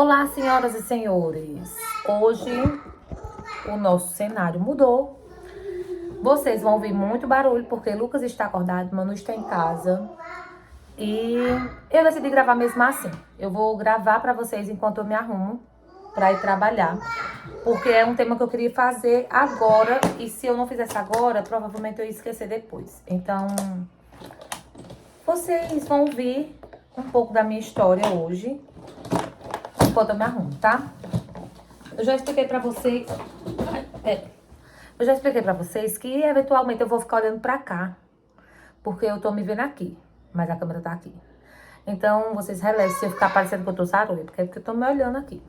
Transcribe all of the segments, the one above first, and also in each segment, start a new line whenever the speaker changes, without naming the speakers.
Olá, senhoras e senhores. Hoje o nosso cenário mudou. Vocês vão ouvir muito barulho porque Lucas está acordado, Manu está em casa. E eu decidi gravar mesmo assim. Eu vou gravar para vocês enquanto eu me arrumo para ir trabalhar. Porque é um tema que eu queria fazer agora. E se eu não fizesse agora, provavelmente eu ia esquecer depois. Então, vocês vão ouvir um pouco da minha história hoje, enquanto eu me arrumo, tá? Eu já expliquei pra vocês... Eu já expliquei pra vocês que, eventualmente, eu vou ficar olhando pra cá. Porque eu tô me vendo aqui, mas a câmera tá aqui. Então, vocês relevem se eu ficar parecendo que eu tô saruê, porque é porque eu tô me olhando aqui.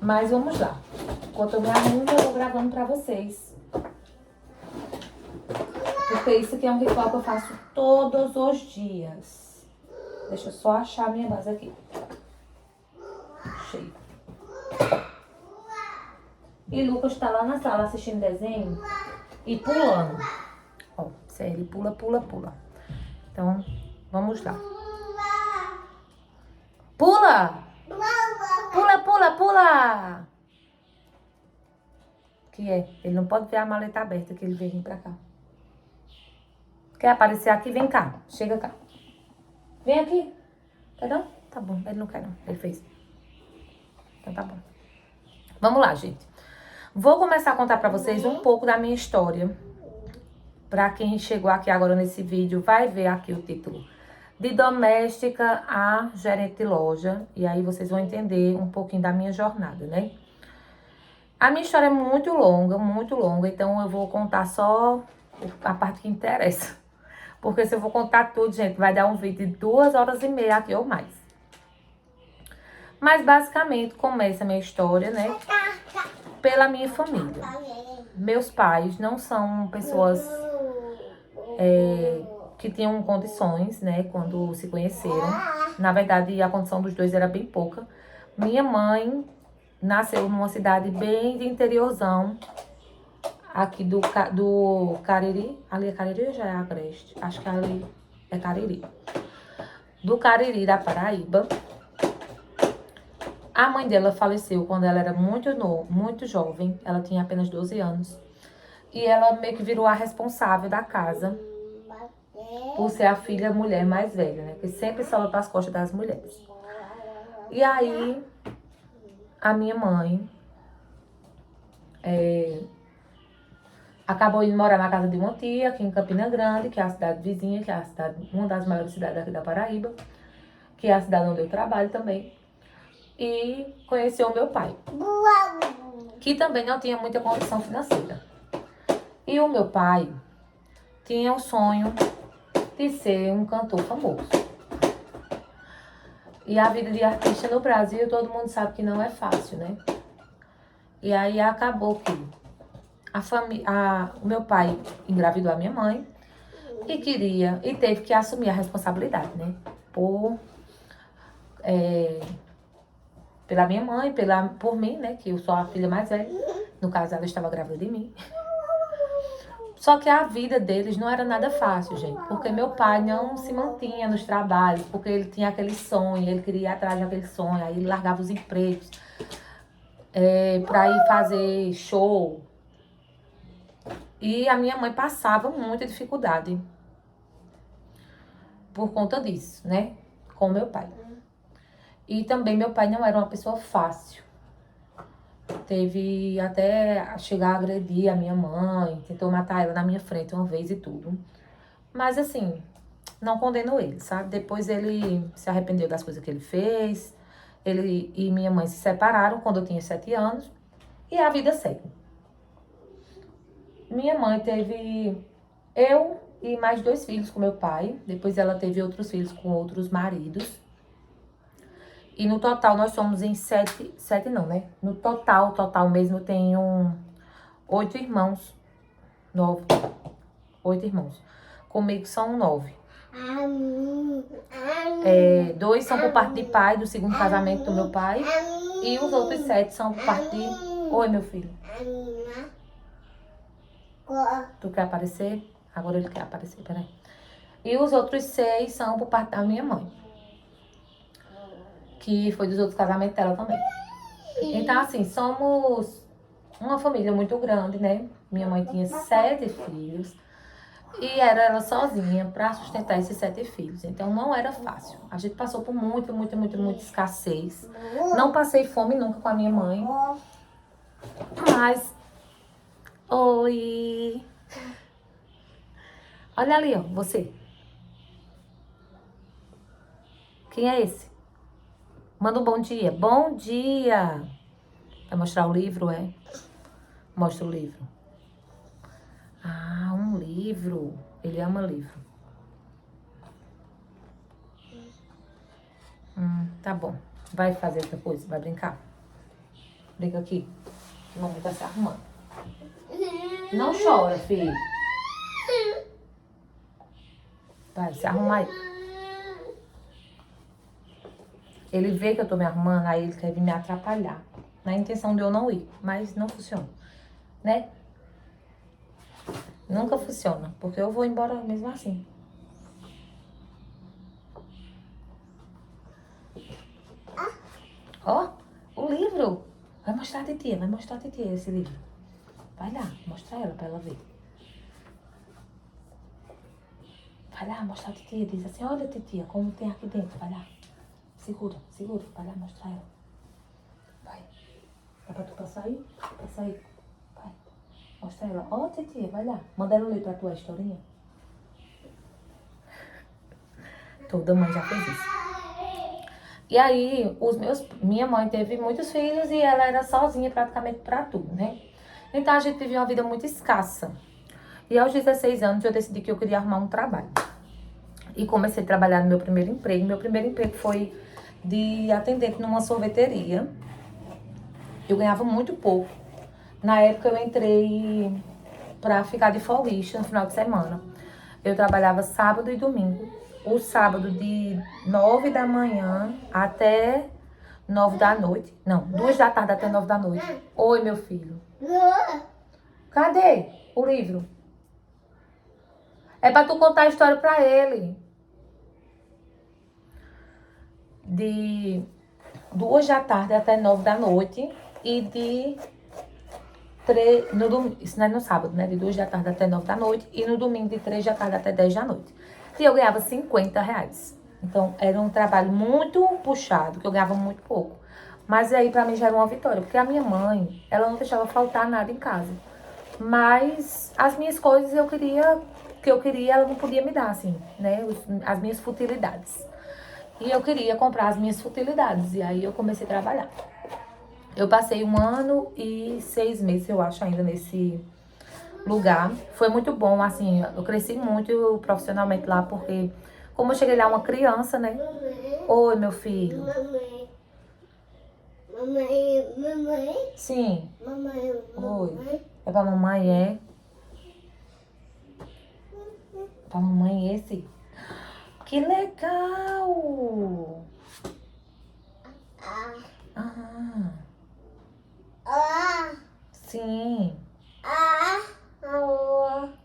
Mas vamos lá. Enquanto eu me arrumo, eu vou gravando pra vocês. Porque isso aqui é um ritual que eu faço todos os dias. Deixa eu só achar a minha base aqui. Cheio. E Lucas tá lá na sala assistindo desenho e pulando. Ó, sério, ele pula, pula, pula. Então, vamos lá. Pula! Pula, pula, pula! Que é? Ele não pode ver a maleta aberta que ele veio vir pra cá. Quer aparecer aqui? Vem cá. Chega cá. Vem aqui. Quer não? Tá bom. Ele não quer não. Ele fez. Então tá bom. Vamos lá, gente. Vou começar a contar pra vocês um pouco da minha história. Pra quem chegou aqui agora nesse vídeo, vai ver aqui o título. De doméstica a gerente de loja. E aí vocês vão entender um pouquinho da minha jornada, né? A minha história é muito longa. Então eu vou contar só a parte que interessa. Porque se eu for contar tudo, gente, vai dar um vídeo de 2h30 aqui ou mais. Mas basicamente começa a minha história, né? Pela minha família. Meus pais não são pessoas que tinham condições, né? Quando se conheceram. Na verdade, a condição dos dois era bem pouca. Minha mãe nasceu numa cidade bem de interiorzão. Aqui do Cariri. Ali é Cariri ou já é Agreste? Acho que ali é Cariri. Do Cariri, da Paraíba. A mãe dela faleceu quando ela era muito jovem. Ela tinha apenas 12 anos. E ela meio que virou a responsável da casa. Por ser a filha mulher mais velha, né? Que sempre sobe para as costas das mulheres. E aí, a minha mãe acabou indo morar na casa de uma tia aqui em Campina Grande, que é a cidade vizinha, que é a cidade, uma das maiores cidades aqui da Paraíba, que é a cidade onde eu trabalho também. E conheceu o meu pai, que também não tinha muita condição financeira. E o meu pai tinha o sonho de ser um cantor famoso. E a vida de artista no Brasil, todo mundo sabe que não é fácil, né? E aí acabou que o meu pai engravidou a minha mãe e teve que assumir a responsabilidade, né? Pela minha mãe, por mim, né? Que eu sou a filha mais velha. No caso, ela estava grávida de mim. Só que a vida deles não era nada fácil, gente. Porque meu pai não se mantinha nos trabalhos, porque ele tinha aquele sonho, ele queria ir atrás daquele sonho. Aí ele largava os empregos pra ir fazer show. E a minha mãe passava muita dificuldade por conta disso, né? Com meu pai. E também meu pai não era uma pessoa fácil. Teve até chegar a agredir a minha mãe, tentou matar ela na minha frente uma vez e tudo. Mas assim, não condeno ele, sabe? Depois ele se arrependeu das coisas que ele fez. Ele e minha mãe se separaram quando eu tinha 7 anos. E a vida segue. Minha mãe teve eu e mais 2 filhos com meu pai. Depois ela teve outros filhos com outros maridos. E no total nós somos em 7 não, né? No total mesmo eu tenho 8 irmãos. 8 irmãos. Comigo são 9. 2 são por parte de pai, do segundo casamento do meu pai. E os outros 7 são por parte de... Oi, meu filho. Tu quer aparecer? Agora ele quer aparecer, peraí. E os outros 6 são por parte da minha mãe. que foi dos outros casamentos dela também. Então, assim, somos uma família muito grande, né? Minha mãe tinha 7 filhos e era ela sozinha para sustentar esses 7 filhos. Então, não era fácil. A gente passou por muita escassez. Não passei fome nunca com a minha mãe. Mas... Oi! Olha ali, ó, você. Quem é esse? Manda um bom dia. Bom dia! Vai mostrar o livro, é? Mostra o livro. Ah, um livro. Ele ama livro. Tá bom. Vai fazer outra coisa? Vai brincar? Brinca aqui. A mamãe tá se arrumando. Não chora, filho. Vai, se arruma aí. Ele vê que eu tô me arrumando, aí ele quer vir me atrapalhar. Na intenção de eu não ir, mas não funciona. Né? Nunca funciona, porque eu vou embora mesmo assim. Ó, o livro. Vai mostrar a titia, vai mostrar a titia esse livro. Vai lá, mostra ela pra ela ver. Vai lá, mostrar a titia. Diz assim, olha titia, como tem aqui dentro. Vai lá. Segura, segura. Vai lá mostrar ela. Vai. Dá pra tu passar aí? Passa aí. Vai. Mostra ela. Ó, titia, vai lá. Manda ela ler pra tua historinha. Toda mãe já fez isso. E aí, minha mãe teve muitos filhos e ela era sozinha praticamente pra tudo, né? Então a gente vivia uma vida muito escassa. E aos 16 anos eu decidi que eu queria arrumar um trabalho. E comecei a trabalhar no meu primeiro emprego. Meu primeiro emprego foi de atendente numa sorveteria. Eu ganhava muito pouco. Na época eu entrei pra ficar de folguista no final de semana. Eu trabalhava sábado e domingo. O sábado de 9 da manhã até 9 da noite. Não, 2 da tarde até 9 da noite. Oi, meu filho. Cadê o livro? É pra tu contar a história pra ele. De 2 da tarde até 9 da noite. E de 3... Isso não é no sábado, né? De 2 da tarde até 9 da noite. E no domingo de 3 da tarde até 10 da noite. E eu ganhava R$50. Então, era um trabalho muito puxado, que eu ganhava muito pouco. Mas aí, pra mim, já era uma vitória. Porque a minha mãe, ela não deixava faltar nada em casa. Mas as minhas coisas que eu queria, ela não podia me dar, assim, né? As minhas futilidades. E eu queria comprar as minhas futilidades. E aí, eu comecei a trabalhar. Eu passei 1 ano e 6 meses, eu acho, ainda nesse lugar. Foi muito bom, assim, eu cresci muito profissionalmente lá, porque como eu cheguei lá uma criança, né? Oi, meu filho. Mamãe. Sim. Mamãe. Oi. É pra mamãe, é? Pra mamãe esse? Que legal! Ah. Sim.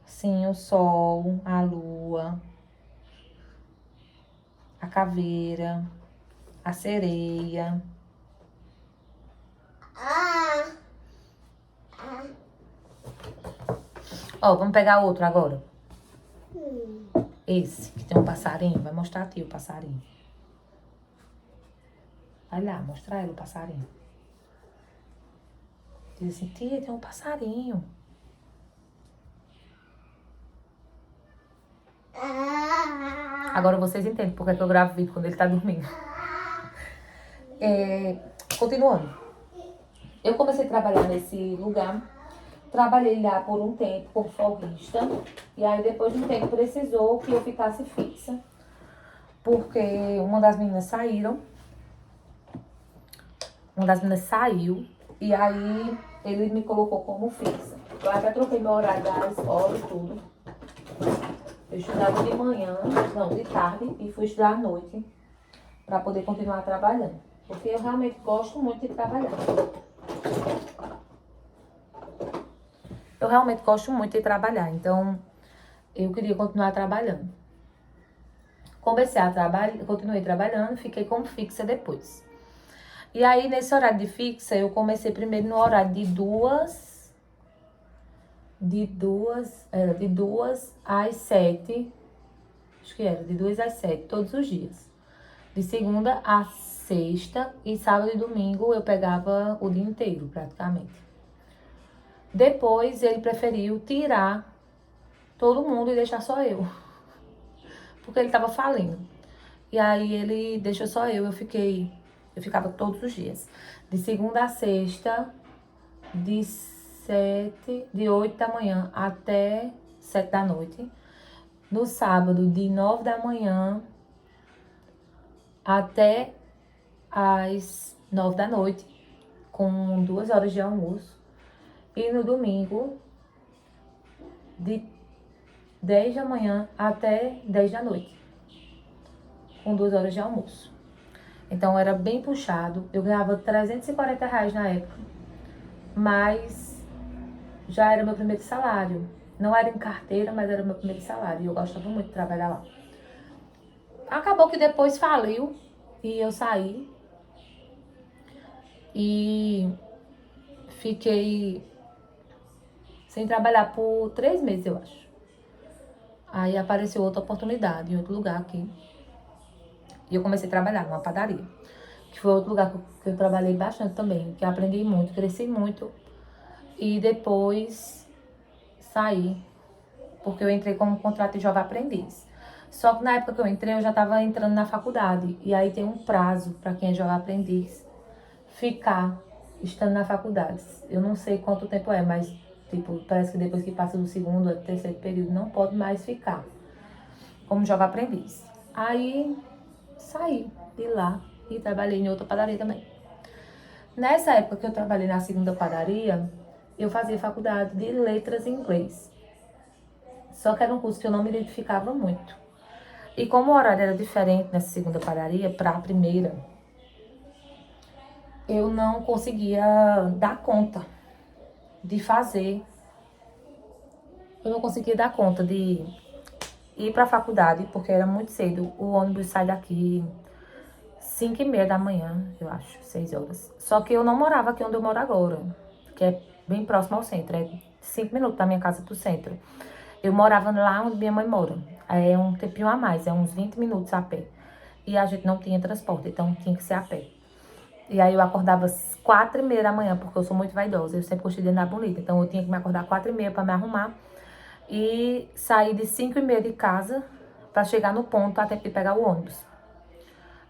Sim, o sol, a lua, a caveira, a sereia. Ó, vamos pegar outro agora. Esse, que tem um passarinho. Vai mostrar a ti o passarinho. Vai lá, mostrar ela o passarinho. Diz assim, tia, tem um passarinho. Agora vocês entendem porque é que eu gravo vídeo quando ele tá dormindo. Continuando. Eu comecei a trabalhar nesse lugar. Trabalhei lá por um tempo como folguista. E aí depois de um tempo precisou que eu ficasse fixa. Porque uma das meninas saíram. Uma das meninas saiu. E aí ele me colocou como fixa. Eu até troquei meu horário da escola e tudo. Eu estudava de manhã, não, de tarde, e fui estudar à noite para poder continuar trabalhando. Porque eu realmente gosto muito de trabalhar. Eu realmente gosto muito de trabalhar, então eu queria continuar trabalhando. Comecei a trabalhar, continuei trabalhando, fiquei como fixa depois. E aí, nesse horário de fixa, eu comecei primeiro no horário de duas às 7. Acho que era, de 2 às 7, todos os dias. De segunda a sexta, e sábado e domingo eu pegava o dia inteiro, praticamente. Depois, ele preferiu tirar todo mundo e deixar só eu. Porque ele tava falindo. E aí, ele deixou só eu ficava todos os dias. De segunda a sexta, de 8 da manhã até 7 da noite. No sábado, de 9 da manhã até às 9 da noite, com 2 horas de almoço. E no domingo, de 10 da manhã até 10 da noite, com 2 horas de almoço. Então era bem puxado. Eu ganhava R$ 340 na época, mas já era meu primeiro salário. Não era em carteira, mas era meu primeiro salário. E eu gostava muito de trabalhar lá. Acabou que depois faliu e eu saí. E fiquei sem trabalhar por 3 meses, eu acho. Aí apareceu outra oportunidade em outro lugar aqui. E eu comecei a trabalhar numa padaria. Que foi outro lugar que eu trabalhei bastante também. Que eu aprendi muito, cresci muito. E depois saí. Porque eu entrei como contrato de jovem aprendiz. Só que na época que eu entrei, eu já estava entrando na faculdade. E aí tem um prazo para quem é jovem aprendiz ficar estando na faculdade. Eu não sei quanto tempo é, mas tipo, parece que depois que passa do segundo ou terceiro período, não pode mais ficar como jovem aprendiz. Aí saí de lá e trabalhei em outra padaria também. Nessa época que eu trabalhei na segunda padaria, eu fazia faculdade de letras em inglês. Só que era um curso que eu não me identificava muito. E como o horário era diferente nessa segunda padaria para a primeira, eu não conseguia dar conta de fazer. Eu não conseguia dar conta de ir para a faculdade, porque era muito cedo. O ônibus sai daqui 5h30 da manhã, eu acho, 6 horas. Só que eu não morava aqui onde eu moro agora, que é bem próximo ao centro. É 5 minutos da minha casa pro centro. Eu morava lá onde minha mãe mora. É um tempinho a mais, é uns 20 minutos a pé. E a gente não tinha transporte, então tinha que ser a pé. E aí eu acordava às 4h30 da manhã, porque eu sou muito vaidosa. Eu sempre gostei de andar bonita. Então eu tinha que me acordar às 4h30 para me arrumar. E sair de 5h30 de casa para chegar no ponto até pegar o ônibus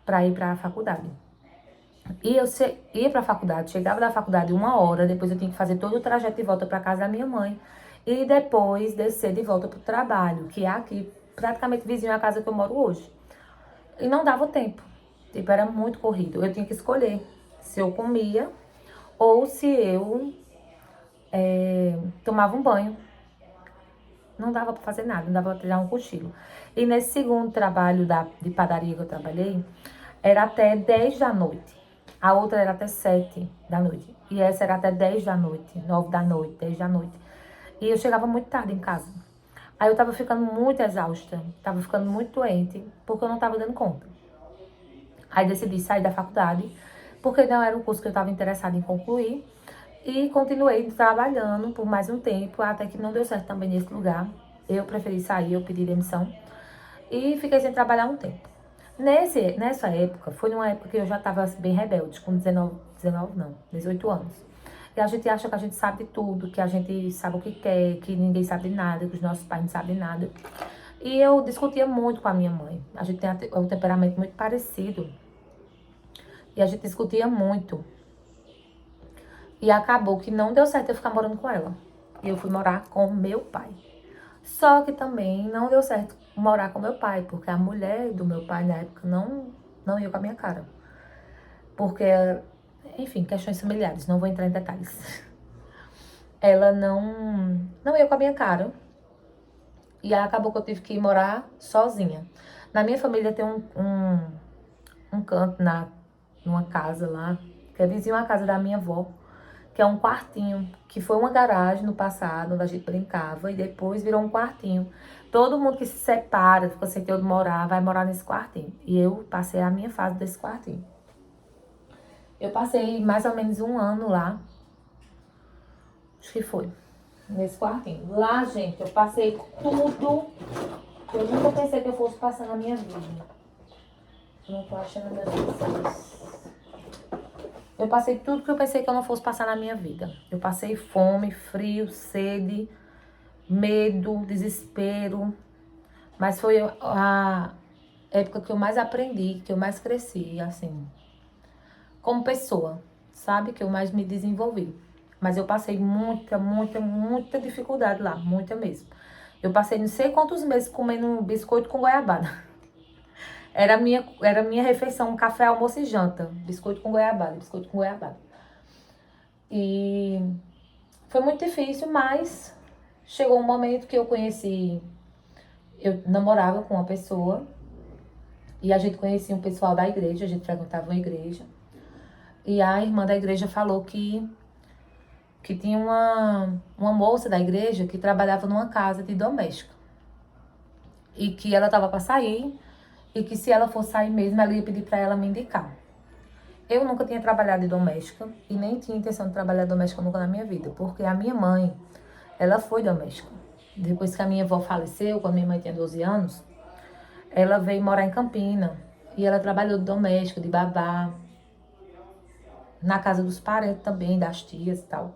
para ir para a faculdade. E eu ia para a faculdade, chegava da faculdade 1 hora, depois eu tinha que fazer todo o trajeto de volta para casa da minha mãe e depois descer de volta para o trabalho, que é aqui praticamente vizinho à casa que eu moro hoje. E não dava tempo, tipo, era muito corrido. Eu tinha que escolher se eu comia ou se eu tomava um banho. Não dava pra fazer nada, não dava pra tirar um cochilo. E nesse segundo trabalho de padaria que eu trabalhei, era até 10 da noite. A outra era até 7 da noite. E essa era até 10 da noite, 9 da noite, 10 da noite. E eu chegava muito tarde em casa. Aí eu tava ficando muito exausta, tava ficando muito doente, porque eu não tava dando conta. Aí decidi sair da faculdade, porque não era um curso que eu tava interessada em concluir. E continuei trabalhando por mais um tempo, até que não deu certo também nesse lugar. Eu preferi sair, eu pedi demissão. E fiquei sem trabalhar um tempo. Nessa época, foi numa época que eu já estava bem rebelde, com 19 não, 18 anos. E a gente acha que a gente sabe de tudo, que a gente sabe o que quer, que ninguém sabe de nada, que os nossos pais não sabem nada. E eu discutia muito com a minha mãe. A gente tem um temperamento muito parecido. E a gente discutia muito. E acabou que não deu certo eu ficar morando com ela. E eu fui morar com meu pai. Só que também não deu certo morar com meu pai, porque a mulher do meu pai na época não ia com a minha cara. Porque, enfim, questões familiares, não vou entrar em detalhes. Ela não ia com a minha cara. E aí acabou que eu tive que ir morar sozinha. Na minha família tem um canto numa casa lá, que é vizinho à casa da minha avó, que é um quartinho, que foi uma garagem no passado, onde a gente brincava, e depois virou um quartinho. Todo mundo que se separa, fica sem ter onde morar, vai morar nesse quartinho. E eu passei a minha fase desse quartinho. Eu passei mais ou menos 1 ano lá. Acho que foi. Nesse quartinho. Lá, gente, eu passei tudo que eu nunca pensei que eu fosse passar na minha vida. Eu não tô achando meus pensamentos. Eu passei tudo que eu pensei que eu não fosse passar na minha vida. Eu passei fome, frio, sede, medo, desespero. Mas foi a época que eu mais aprendi, que eu mais cresci, assim, como pessoa, sabe? Que eu mais me desenvolvi. Mas eu passei muita dificuldade lá, muita mesmo. Eu passei não sei quantos meses comendo um biscoito com goiabada. Era a minha refeição, um café, almoço e janta. Biscoito com goiabada, biscoito com goiabada. E foi muito difícil, mas chegou um momento que eu namorava com uma pessoa e a gente conhecia um pessoal da igreja, a gente frequentava uma igreja. E a irmã da igreja falou que tinha uma moça da igreja que trabalhava numa casa de doméstica. E que ela estava para sair e que se ela fosse sair mesmo, ela ia pedir para ela me indicar. Eu nunca tinha trabalhado de doméstica e nem tinha intenção de trabalhar de doméstica nunca na minha vida, porque a minha mãe, ela foi doméstica. Depois que a minha avó faleceu, quando minha mãe tinha 12 anos, ela veio morar em Campina e ela trabalhou de doméstica, de babá, na casa dos parentes também, das tias e tal.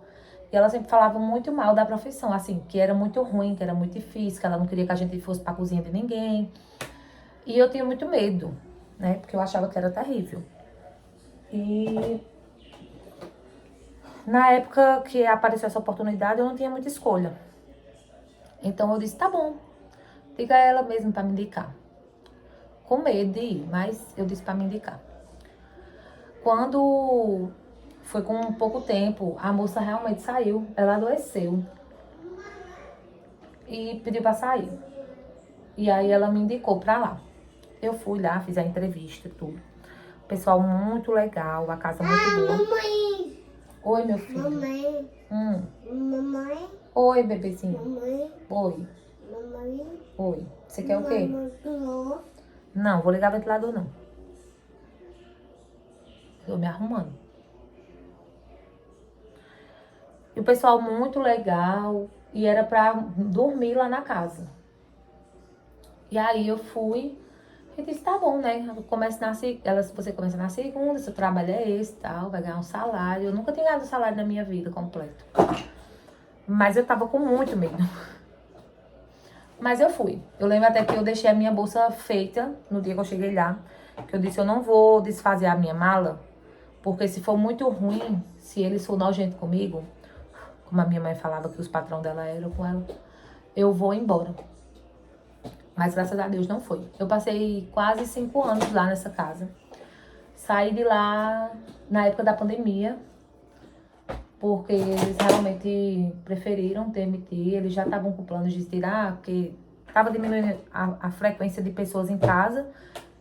E ela sempre falava muito mal da profissão, assim, que era muito ruim, que era muito difícil, que ela não queria que a gente fosse pra cozinha de ninguém. E eu tinha muito medo, né, porque eu achava que era terrível. E na época que apareceu essa oportunidade, eu não tinha muita escolha. Então eu disse, tá bom, diga a ela mesmo pra me indicar. Com medo de ir, mas eu disse pra me indicar. Quando foi com pouco tempo, a moça realmente saiu, ela adoeceu e pediu pra sair. E aí ela me indicou pra lá. Eu fui lá, fiz a entrevista e tudo. Pessoal muito legal, a casa muito boa.
Mamãe.
Oi, meu filho.
Mamãe. Mamãe.
Oi, bebezinho.
Mamãe.
Oi.
Mamãe.
Oi. Você quer o quê?
Mamãe.
Não, vou ligar o ventilador não. Tô me arrumando. E o pessoal muito legal. E era pra dormir lá na casa. E aí eu fui. E disse, tá bom, né? Você começa na segunda, seu trabalho é esse, tal, vai ganhar um salário. Eu nunca tinha ganhado um salário na minha vida completo. Mas eu tava com muito medo. Mas eu fui. Eu lembro até que eu deixei a minha bolsa feita no dia que eu cheguei lá. Que eu disse, eu não vou desfazer a minha mala, porque se for muito ruim, se eles for nojento comigo, como a minha mãe falava que os patrão dela eram com ela, eu vou embora. Mas graças a Deus não foi. Eu passei quase 5 anos lá nessa casa. Saí de lá na época da pandemia, porque eles realmente preferiram demitir. Eles já estavam com planos de tirar, porque estava diminuindo a frequência de pessoas em casa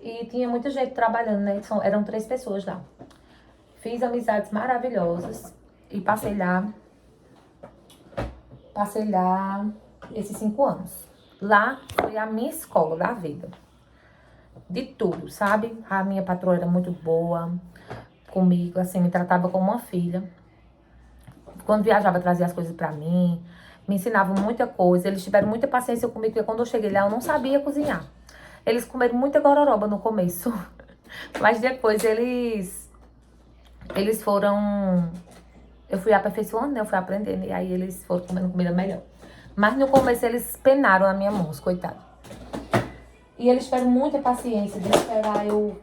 e tinha muita gente trabalhando, né? Eram 3 pessoas lá. Fiz amizades maravilhosas e passei lá esses 5 anos. Lá foi a minha escola da vida. De tudo, sabe? A minha patroa era muito boa comigo, assim, me tratava como uma filha. Quando viajava, trazia as coisas pra mim, me ensinavam muita coisa. Eles tiveram muita paciência comigo, porque quando eu cheguei lá, eu não sabia cozinhar. Eles comeram muita gororoba no começo, mas depois eles foram... Eu fui aperfeiçoando, né? Eu fui aprendendo, e aí eles foram comendo comida melhor. Mas no começo eles penaram na minha mão, os coitados. E eles tiveram muita paciência de esperar eu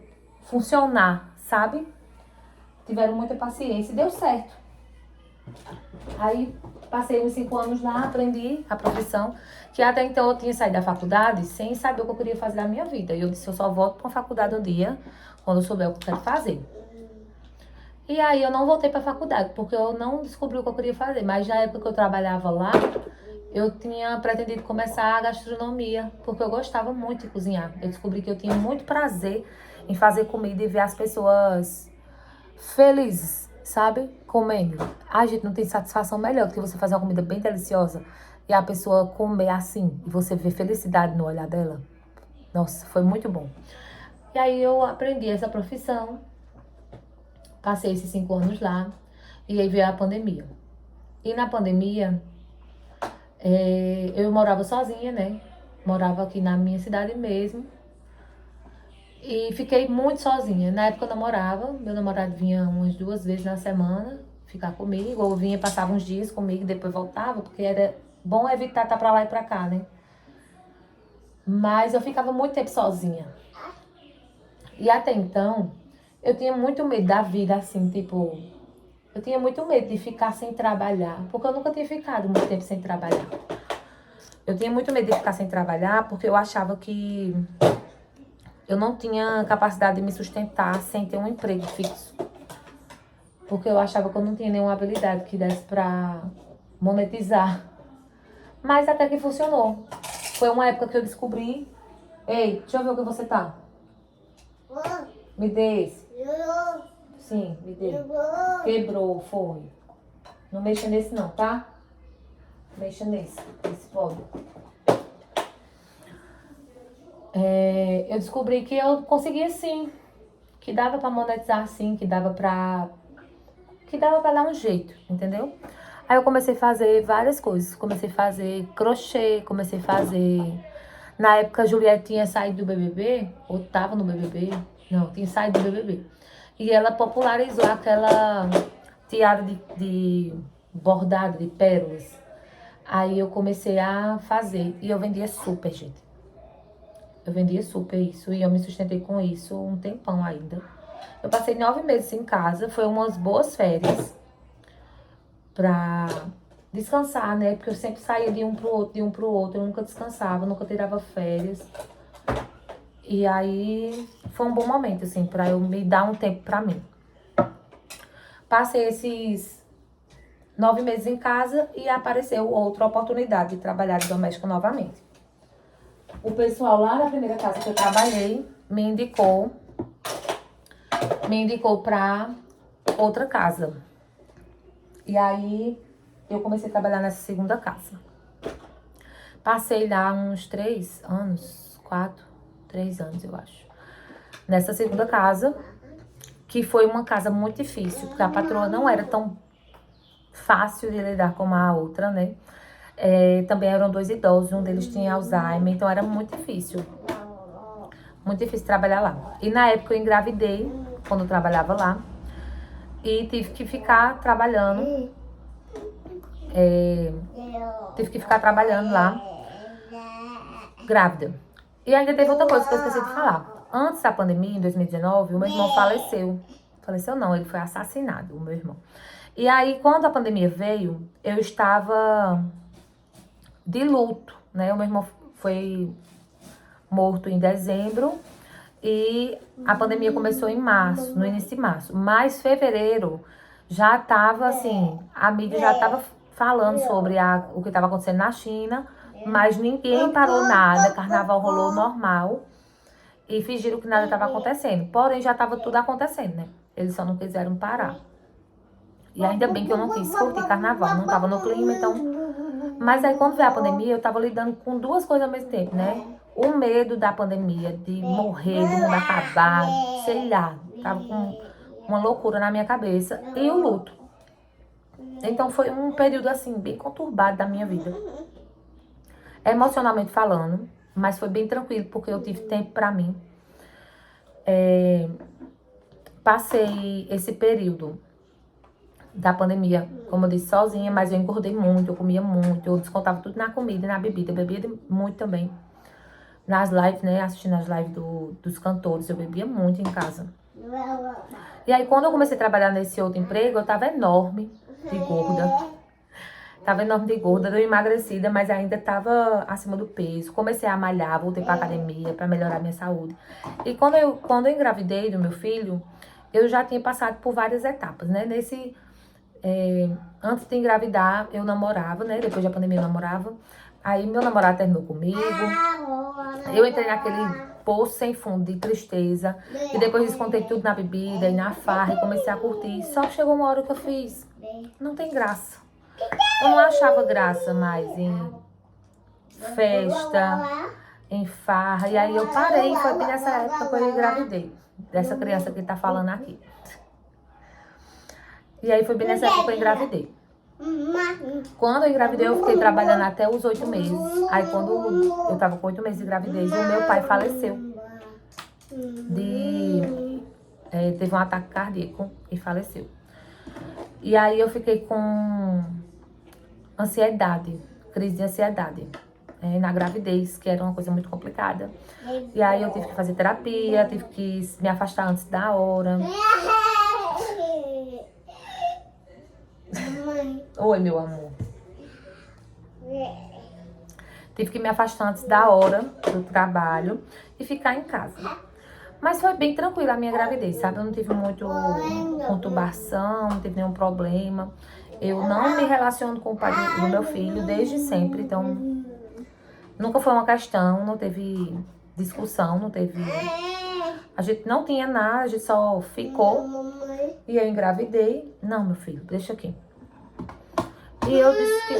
funcionar, sabe? Tiveram muita paciência e deu certo. Aí passei uns 5 anos lá, aprendi a profissão, que até então eu tinha saído da faculdade sem saber o que eu queria fazer na minha vida. E eu disse, eu só volto pra faculdade um dia, quando eu souber o que eu quero fazer. E aí eu não voltei pra faculdade, porque eu não descobri o que eu queria fazer. Mas na época que eu trabalhava lá, eu tinha pretendido começar a gastronomia, porque eu gostava muito de cozinhar. Eu descobri que eu tinha muito prazer em fazer comida e ver as pessoas felizes, sabe? Comendo. A gente não tem satisfação melhor do que você fazer uma comida bem deliciosa e a pessoa comer assim, e você ver felicidade no olhar dela. Nossa, foi muito bom. E aí eu aprendi essa profissão. Passei esses 5 anos lá. E aí veio a pandemia. E na pandemia, eu morava sozinha, né? Morava aqui na minha cidade mesmo. E fiquei muito sozinha. Na época eu namorava. Meu namorado vinha umas 2 vezes na semana ficar comigo. Ou vinha, passava uns dias comigo e depois voltava. Porque era bom evitar estar pra lá e pra cá, né? Mas eu ficava muito tempo sozinha. E até então, eu tinha muito medo da vida, assim, tipo... Eu tinha muito medo de ficar sem trabalhar. Porque eu nunca tinha ficado muito tempo sem trabalhar. Eu tinha muito medo de ficar sem trabalhar porque eu achava que eu não tinha capacidade de me sustentar sem ter um emprego fixo. Porque eu achava que eu não tinha nenhuma habilidade que desse pra monetizar. Mas até que funcionou. Foi uma época que eu descobri... Ei, deixa eu ver o que você tá. Me dê esse. Sim, me dê. Quebrou, foi. Não mexa nesse não, tá? Mexa nesse. Esse pode. Eu descobri que eu conseguia sim. Que dava pra monetizar sim, que dava pra dar um jeito, entendeu? Aí eu comecei a fazer várias coisas. Comecei a fazer crochê, comecei a fazer... Na época a Juliette tinha saído do BBB, ou tava no BBB. Não, tinha saído do BBB. E ela popularizou aquela tiara de bordado, de pérolas. Aí eu comecei a fazer. E eu vendia super, gente. Eu vendia super isso. E eu me sustentei com isso um tempão ainda. Eu passei 9 meses em casa. Foi umas boas férias. Pra descansar, né? Porque eu sempre saía de um pro outro, de um pro outro. Eu nunca descansava, nunca tirava férias. E aí foi um bom momento, assim, pra eu me dar um tempo pra mim. Passei esses 9 meses em casa e apareceu outra oportunidade de trabalhar de doméstica novamente. O pessoal lá na primeira casa que eu trabalhei me indicou pra outra casa. E aí eu comecei a trabalhar nessa segunda casa. Passei lá uns 3 anos, 3 anos eu acho. Nessa segunda casa, que foi uma casa muito difícil, porque a patroa não era tão fácil de lidar como a outra, né? Também eram 2 idosos, um deles tinha Alzheimer, então era muito difícil. Muito difícil trabalhar lá. E na época eu engravidei, quando eu trabalhava lá, e tive que ficar trabalhando. Tive que ficar trabalhando lá, grávida. E ainda teve outra coisa que eu esqueci de falar. Antes da pandemia, em 2019, o meu irmão faleceu. Faleceu não, ele foi assassinado, o meu irmão. E aí, quando a pandemia veio, eu estava de luto, né? O meu irmão foi morto em dezembro e a pandemia começou em março, no início de março. Mas fevereiro já estava assim, a mídia já estava falando sobre o que estava acontecendo na China, mas ninguém parou nada, carnaval rolou normal e fingiram que nada estava acontecendo. Porém, já estava tudo acontecendo, né? Eles só não quiseram parar. E ainda bem que eu não quis curtir carnaval, não tava no clima, então... Mas aí quando veio a pandemia, eu tava lidando com 2 coisas ao mesmo tempo, né? O medo da pandemia, de morrer, do mundo acabar, sei lá. Tava com uma loucura na minha cabeça. E o luto. Então foi um período, assim, bem conturbado da minha vida. Emocionalmente falando, mas foi bem tranquilo, porque eu tive tempo pra mim. Passei esse período da pandemia, como eu disse, sozinha, mas eu engordei muito, eu comia muito, eu descontava tudo na comida e na bebida. Eu bebia muito também. Nas lives, né, assistindo as lives dos cantores, eu bebia muito em casa. E aí, quando eu comecei a trabalhar nesse outro emprego, eu tava enorme de gorda. Tava enorme de gorda, deu emagrecida, mas ainda tava acima do peso. Comecei a malhar, voltei pra academia pra melhorar a minha saúde. E quando eu engravidei do meu filho, eu já tinha passado por várias etapas, né? Antes de engravidar, eu namorava, né? Depois da pandemia eu namorava. Aí meu namorado terminou comigo. Eu entrei naquele poço sem fundo de tristeza. E depois descontei tudo na bebida e na farra e comecei a curtir. Só que chegou uma hora que eu fiz. Não tem graça. Eu não achava graça mais em festa, em farra. E aí eu parei. Foi bem nessa época que eu engravidei. Dessa criança que tá falando aqui. E aí foi bem nessa época que eu engravidei. Quando eu engravidei, eu fiquei trabalhando até os 8 meses. Aí quando eu tava com 8 meses de gravidez, o meu pai faleceu. Teve um ataque cardíaco e faleceu. E aí eu fiquei com ansiedade, crise de ansiedade, na gravidez, que era uma coisa muito complicada. E aí eu tive que fazer terapia, tive que me afastar antes da hora. Oi, meu amor. Tive que me afastar antes da hora do trabalho e ficar em casa. Mas foi bem tranquila a minha gravidez, sabe? Eu não tive muito conturbação, não tive nenhum problema. Eu não me relaciono com o pai do meu filho desde sempre, então nunca foi uma questão, não teve discussão, não teve... A gente não tinha nada, a gente só ficou e eu engravidei. Não, meu filho, deixa aqui. E eu disse que...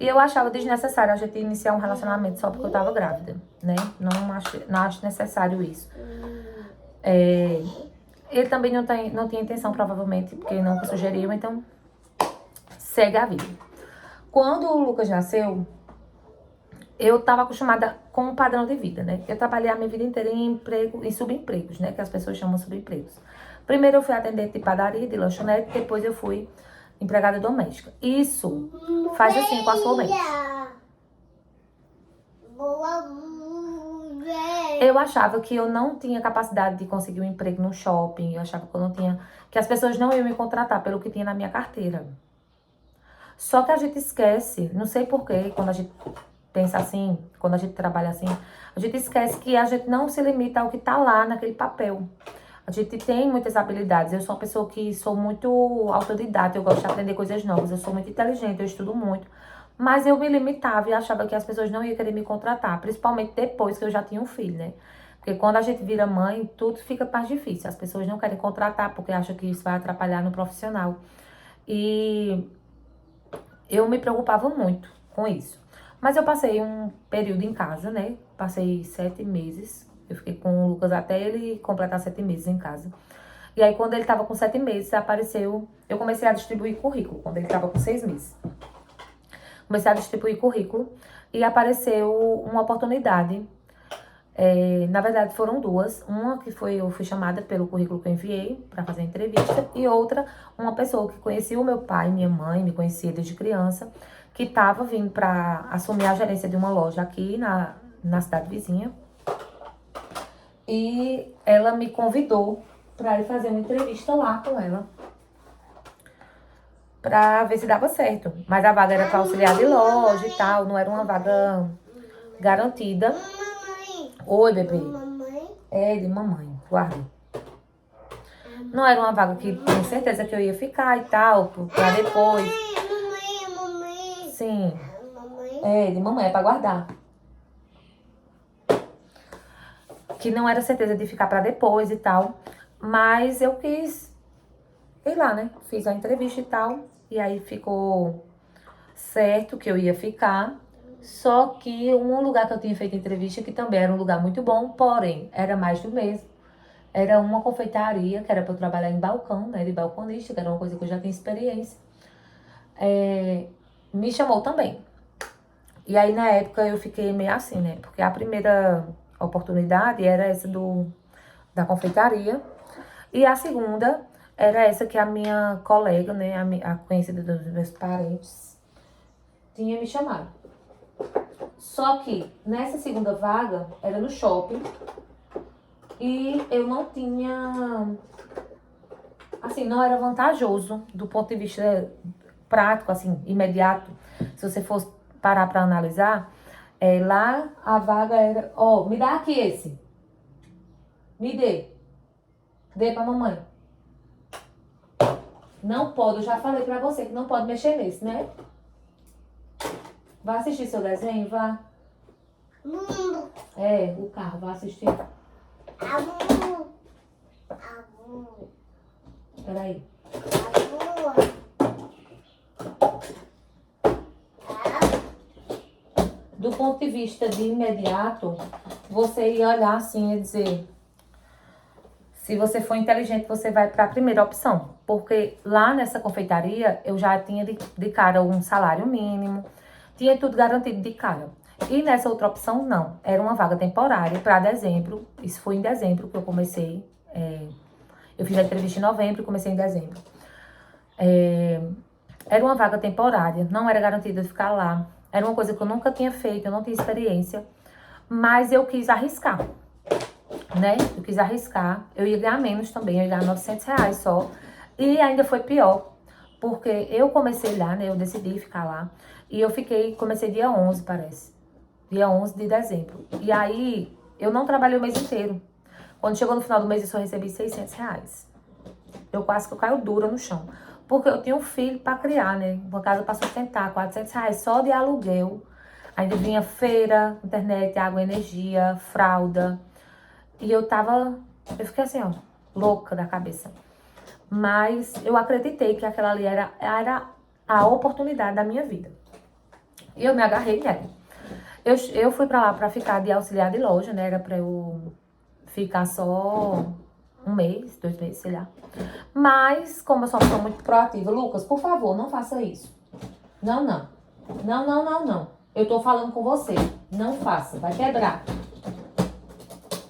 E eu achava desnecessário a gente iniciar um relacionamento só porque eu tava grávida, né? Não acho necessário isso. Ele também não tinha intenção, provavelmente, porque nunca sugeriu, então segue a vida. Quando o Lucas nasceu, eu tava acostumada com um padrão de vida, né? Eu trabalhei a minha vida inteira em subempregos, né? Que as pessoas chamam subempregos. Primeiro eu fui atendente de padaria, de lanchonete, depois eu fui empregada doméstica. Isso faz assim com a sua mente. Eu achava que eu não tinha capacidade de conseguir um emprego no shopping. Eu achava que eu não tinha... Que as pessoas não iam me contratar pelo que tinha na minha carteira. Só que a gente esquece, não sei porquê, quando a gente pensa assim, quando a gente trabalha assim, a gente esquece que a gente não se limita ao que tá lá naquele papel. A gente tem muitas habilidades. Eu sou uma pessoa que sou muito autodidata, eu gosto de aprender coisas novas, eu sou muito inteligente, eu estudo muito. Mas eu me limitava e achava que as pessoas não iam querer me contratar, principalmente depois que eu já tinha um filho, né? Porque quando a gente vira mãe, tudo fica mais difícil. As pessoas não querem contratar porque acham que isso vai atrapalhar no profissional. E eu me preocupava muito com isso. Mas eu passei um período em casa, né? Passei 7 meses. Eu fiquei com o Lucas até ele completar 7 meses em casa. E aí, quando ele tava com 7 meses, apareceu... Eu comecei a distribuir currículo, quando ele tava com 6 meses. Comecei a distribuir currículo e apareceu uma oportunidade. Na verdade, foram duas. Uma que eu fui chamada pelo currículo que eu enviei para fazer a entrevista. E outra, uma pessoa que conhecia o meu pai, minha mãe, me conhecia desde criança, que tava vindo para assumir a gerência de uma loja aqui na cidade vizinha. E ela me convidou para ir fazer uma entrevista lá com ela, pra ver se dava certo. Mas a vaga era para auxiliar de loja e tal, não era uma vaga garantida. Oi, bebê. É, de mamãe, guarda. Não era uma vaga que tenho certeza que eu ia ficar e tal, pra depois. Sim. É, de mamãe, é pra guardar. Que não era certeza de ficar pra depois e tal. Mas eu quis ir lá, né? Fiz a entrevista e tal. E aí ficou certo que eu ia ficar. Só que um lugar que eu tinha feito entrevista, que também era um lugar muito bom, porém, era mais do mesmo. Era uma confeitaria, que era pra eu trabalhar em balcão, né? De balconista, que era uma coisa que eu já tinha experiência. Me chamou também. E aí, na época, eu fiquei meio assim, né? Porque a primeira oportunidade era essa da confeitaria. E a segunda era essa que a minha colega, né? A conhecida dos meus parentes, tinha me chamado. Só que nessa segunda vaga era no shopping. E eu não tinha... Assim, não era vantajoso do ponto de vista prático, assim, imediato. Se você fosse parar pra analisar, lá a vaga era... Ó, me dá aqui esse. Me dê. Dê pra mamãe. Não pode, eu já falei pra você que não pode mexer nesse, né? Vai assistir seu desenho, vá. O carro, vai assistir. Peraí. Do ponto de vista de imediato, você ia olhar assim e dizer... Se você for inteligente, você vai para a primeira opção. Porque lá nessa confeitaria, eu já tinha de cara um salário mínimo. Tinha tudo garantido de cara. E nessa outra opção, não. Era uma vaga temporária para dezembro. Isso foi em dezembro que eu comecei. Eu fiz a entrevista em novembro e comecei em dezembro. Era uma vaga temporária. Não era garantida de ficar lá. Era uma coisa que eu nunca tinha feito. Eu não tinha experiência. Mas eu quis arriscar. Né? Eu quis arriscar. Eu ia ganhar menos também. Eu ia ganhar R$900 só. E ainda foi pior. Porque eu comecei lá, né? Eu decidi ficar lá. E eu comecei dia 11, parece. Dia 11 de dezembro. E aí, eu não trabalhei o mês inteiro. Quando chegou no final do mês, eu só recebi R$600. Eu quase que eu caio dura no chão. Porque eu tinha um filho pra criar, né? Uma casa pra sustentar, R$400 só de aluguel. Ainda vinha feira, internet, água, energia, fralda. E eu fiquei assim, ó, louca da cabeça. Mas eu acreditei que aquela ali era a oportunidade da minha vida. E eu me agarrei nela. Eu fui pra lá pra ficar de auxiliar de loja, né? Era pra eu ficar só 1 mês, 2 meses, sei lá. Mas, como eu sou uma pessoa muito proativa, Lucas, por favor, não faça isso. Não, não. Não, não, não, não. Eu tô falando com você. Não faça, vai quebrar.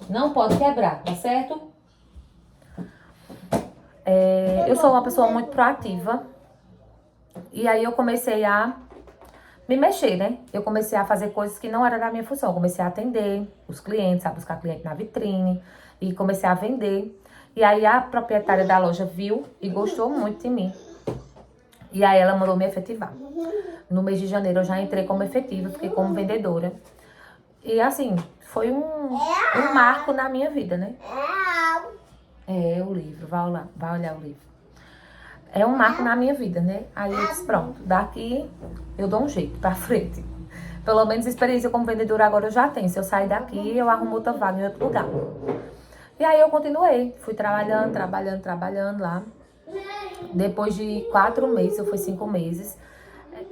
Não pode quebrar, tá certo? Eu sou uma pessoa muito proativa. E aí eu comecei a me mexer, né? Eu comecei a fazer coisas que não eram da minha função. Eu comecei a atender os clientes, a buscar cliente na vitrine. E comecei a vender. E aí a proprietária da loja viu e gostou muito de mim. E aí ela mandou me efetivar. No mês de janeiro eu já entrei como efetiva, fiquei como vendedora. E assim, foi um marco na minha vida, né? É o livro, vai olhar o livro. É um marco na minha vida, né? Aí eu disse, pronto, daqui eu dou um jeito pra frente. Pelo menos experiência como vendedora agora eu já tenho. Se eu sair daqui, eu arrumo outra vaga em outro lugar. E aí eu continuei, fui trabalhando lá. Depois de 4 meses, eu fui 5 meses.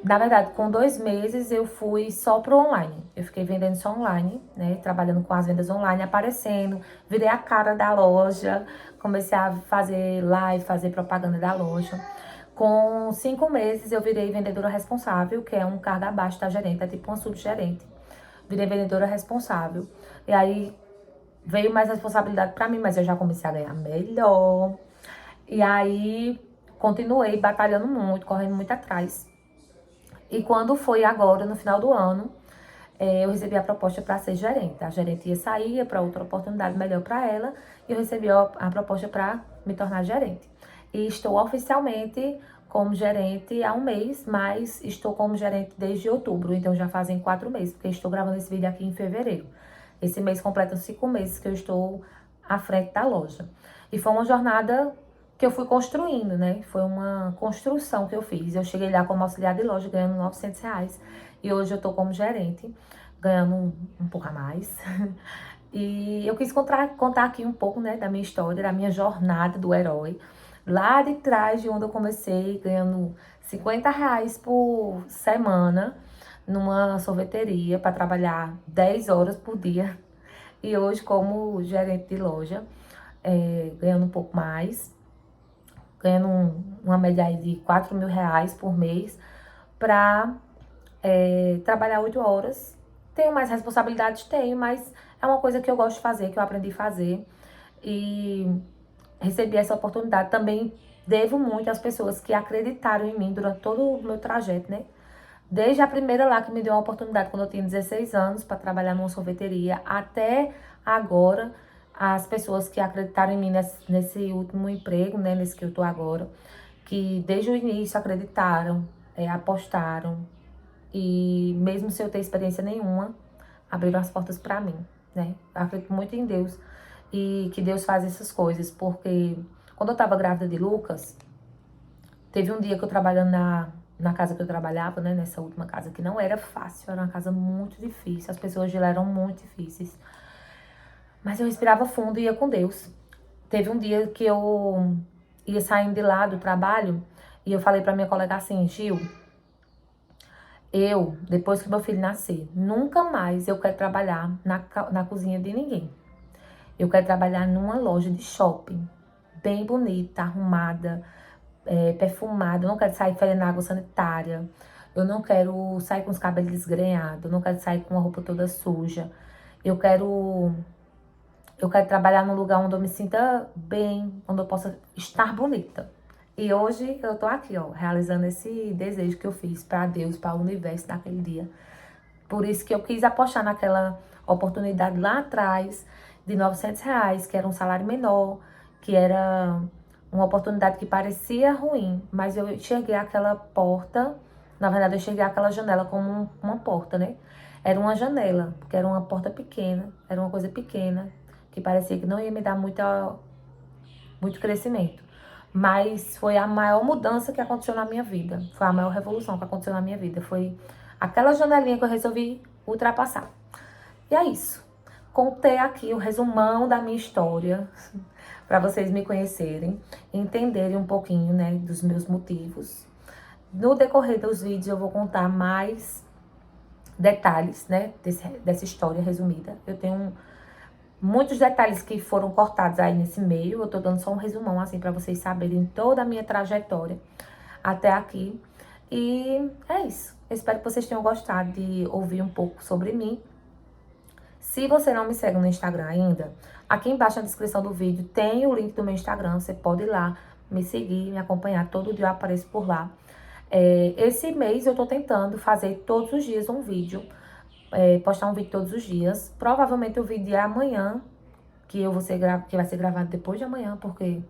Na verdade, com 2 meses eu fui só pro online. Eu fiquei vendendo só online, né? Trabalhando com as vendas online, aparecendo. Virei a cara da loja. Comecei a fazer live, fazer propaganda da loja. Com 5 meses eu virei vendedora responsável, que é um cargo abaixo da gerente, é tipo uma subgerente. Virei vendedora responsável. E aí veio mais responsabilidade pra mim, mas eu já comecei a ganhar melhor. E aí continuei batalhando muito, correndo muito atrás. E quando foi agora, no final do ano, eu recebi a proposta para ser gerente. A gerente ia sair para outra oportunidade melhor para ela. E eu recebi a proposta para me tornar gerente. E estou oficialmente como gerente há 1 mês, mas estou como gerente desde outubro. Então já fazem 4 meses, porque estou gravando esse vídeo aqui em fevereiro. Esse mês completa 5 meses que eu estou à frente da loja. E foi uma jornada que eu fui construindo, né? Foi uma construção que eu fiz. Eu cheguei lá como auxiliar de loja, ganhando R$900. E hoje eu tô como gerente, ganhando um pouco a mais. E eu quis contar aqui um pouco, né, da minha história, da minha jornada do herói. Lá de trás, de onde eu comecei, ganhando R$50 por semana, numa sorveteria, para trabalhar 10 horas por dia. E hoje, como gerente de loja, ganhando um pouco mais, ganhando uma média aí de R$4.000 por mês, para trabalhar 8 horas. Tenho mais responsabilidades? Tenho, mas é uma coisa que eu gosto de fazer, que eu aprendi a fazer. E recebi essa oportunidade. Também devo muito às pessoas que acreditaram em mim durante todo o meu trajeto, né? Desde a primeira lá que me deu uma oportunidade quando eu tinha 16 anos para trabalhar numa sorveteria, até agora, as pessoas que acreditaram em mim nesse último emprego, né, nesse que eu tô agora, que desde o início acreditaram, apostaram, e mesmo sem eu ter experiência nenhuma, abriram as portas para mim, né? Eu acredito muito em Deus e que Deus faz essas coisas, porque quando eu tava grávida de Lucas, teve um dia que eu trabalhando na casa que eu trabalhava, né, nessa última casa, que não era fácil, era uma casa muito difícil, as pessoas de lá eram muito difíceis. Mas eu respirava fundo e ia com Deus. Teve um dia que eu ia saindo de lá do trabalho e eu falei pra minha colega assim, Gil, depois que meu filho nascer, nunca mais eu quero trabalhar na cozinha de ninguém. Eu quero trabalhar numa loja de shopping, bem bonita, arrumada, perfumada. Eu não quero sair fedendo água sanitária. Eu não quero sair com os cabelos desgrenhados. Eu não quero sair com a roupa toda suja. Eu quero trabalhar num lugar onde eu me sinta bem, onde eu possa estar bonita. E hoje eu tô aqui, ó, realizando esse desejo que eu fiz pra Deus, para o universo naquele dia. Por isso que eu quis apostar naquela oportunidade lá atrás de R$ 900, que era um salário menor, que era uma oportunidade que parecia ruim, mas eu enxerguei aquela porta, na verdade eu enxerguei aquela janela como uma porta, né? Era uma janela, porque era uma porta pequena, era uma coisa pequena, que parecia que não ia me dar muito crescimento. Mas foi a maior mudança que aconteceu na minha vida. Foi a maior revolução que aconteceu na minha vida. Foi aquela janelinha que eu resolvi ultrapassar. E é isso. Contei aqui o resumão da minha história, para vocês me conhecerem, entenderem um pouquinho, né, dos meus motivos. No decorrer dos vídeos eu vou contar mais detalhes, né, dessa história resumida. Eu tenho muitos detalhes que foram cortados aí nesse meio. Eu tô dando só um resumão, assim, pra vocês saberem toda a minha trajetória até aqui. E é isso. Eu espero que vocês tenham gostado de ouvir um pouco sobre mim. Se você não me segue no Instagram ainda, aqui embaixo na descrição do vídeo tem o link do meu Instagram. Você pode ir lá, me seguir, me acompanhar. Todo dia eu apareço por lá. Esse mês eu tô tentando fazer todos os dias um vídeo. Postar um vídeo todos os dias. Provavelmente o vídeo é amanhã, que vai ser gravado depois de amanhã, porque...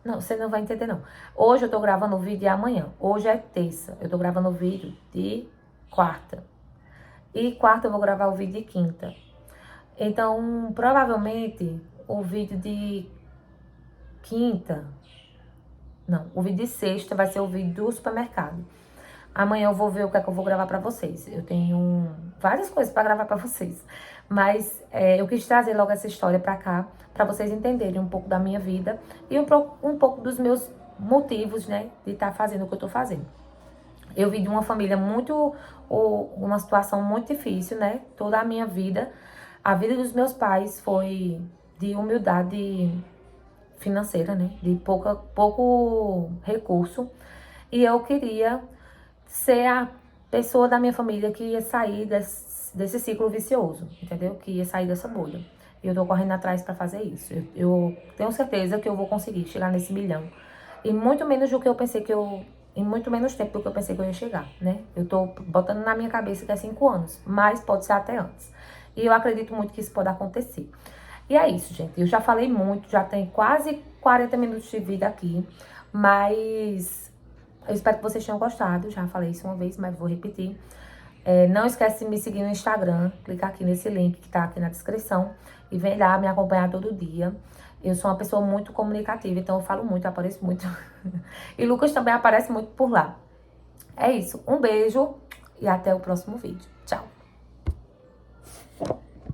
Não, você não vai entender, não. Hoje eu tô gravando o vídeo e amanhã. Hoje é terça. Eu tô gravando o vídeo de quarta. E quarta eu vou gravar o vídeo de quinta. Então, provavelmente, o vídeo de quinta... Não, o vídeo de sexta vai ser o vídeo do supermercado. Amanhã eu vou ver o que é que eu vou gravar pra vocês. Eu tenho várias coisas pra gravar pra vocês. Mas eu quis trazer logo essa história pra cá, pra vocês entenderem um pouco da minha vida e um pouco dos meus motivos, né, de estar fazendo o que eu tô fazendo. Eu vim de uma família uma situação muito difícil, né? Toda a minha vida. A vida dos meus pais foi de humildade financeira, né? De pouco recurso. E eu queria ser a pessoa da minha família que ia sair desse ciclo vicioso, entendeu? Que ia sair dessa bolha. E eu tô correndo atrás pra fazer isso. Eu tenho certeza que eu vou conseguir chegar nesse milhão. E muito menos do que eu pensei em muito menos tempo do que eu pensei que eu ia chegar, né? Eu tô botando na minha cabeça que é 5 anos, mas pode ser até antes. E eu acredito muito que isso pode acontecer. E é isso, gente. Eu já falei muito, já tem quase 40 minutos de vídeo aqui, mas eu espero que vocês tenham gostado. Já falei isso uma vez, mas vou repetir. Não esquece de me seguir no Instagram, clicar aqui nesse link que tá aqui na descrição e vem lá me acompanhar todo dia. Eu sou uma pessoa muito comunicativa, então eu falo muito, apareço muito. E Lucas também aparece muito por lá. É isso, um beijo e até o próximo vídeo. Tchau!